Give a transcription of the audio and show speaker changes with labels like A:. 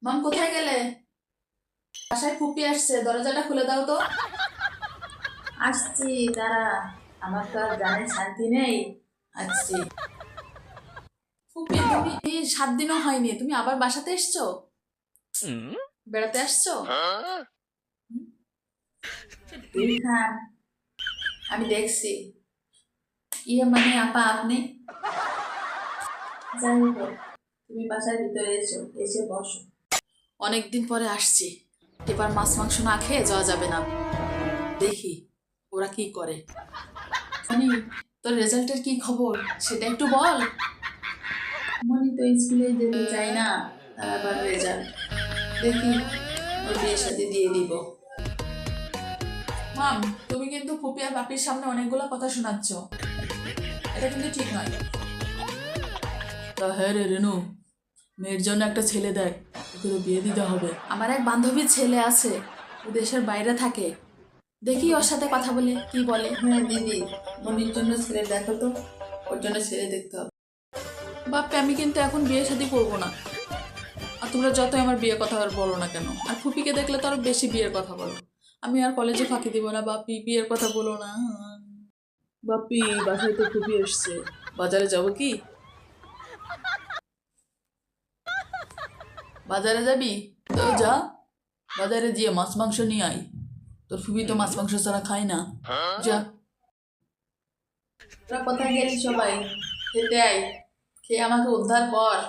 A: মাম কোথায় গেলে? বাসায় ফুপি আসছে, দরজাটা খুলে দাও তো। আসছি, দাঁড়া। আমার তো আর জানে শান্তি নেই। আসছি। ফুপি তুমি 7 দিনও হয়নি, তুমি আবার বাসাতে এসছো? বেড়াতে আসছো? ইরফান, আমি দেখছি। ইয়ে মানে আপা আপনি? যাই হোক, তুমি বাসার ভিতরে এসো, এসে বসো। অনেকদিন পরে আসছি, এবার মাছ মাংস না খেয়ে যাওয়া যাবে না। দেখি ওরা কি করে। মনি, তোর রেজাল্টের কি খবর সেটা একটু বল। মনি তো স্কুলে যেতে চাই না, তার আবার রেজাল্ট। দেখি ওর বিয়ে শাদী দিয়ে দিব। মাম, তুমি কিন্তু ফুপি আর বাপির সামনে অনেকগুলো কথা শোনাচ্ছ, এটা কিন্তু ঠিক নয়। তা হ্যাঁ রে রেনু, মেয়ের জন্য একটা ছেলে দেখ, ওকে তো বিয়ে দিতে হবে। আমার এক বান্ধবীর ছেলে আছে, ও দেশের বাইরে থাকে। দেখি ওর সাথে কথা বলে কি বলে। হ্যাঁ দিদি, মনির জন্য ছেলে দেখো তো, ওর জন্য ছেলে দেখতে হবে। বাপ্পে, আমি কিন্তু এখন বিয়ে শাদী করবো না। আর তোমরা যতই আমার বিয়ের কথা আর বলো না কেন, আর ফুপিকে দেখলে তো আরো বেশি বিয়ের কথা বলো। আমি আর কলেজে ফাঁকি দিব না। বাপি, বিয়ের কথা বলো না। বাপি, বাসায় তো ফুপি এসছে, বাজারে যাব কি? বাজারে যাবি? তো যা, বাজারে গিয়ে মাছ মাংস নিয়ে আয়। তোর ফুপি তো মাছ মাংস ছাড়া খায় না। যা। তোরা কোথায় গেলি সবাই? খেতে আয়, খেয়ে আমাকে উদ্ধার কর।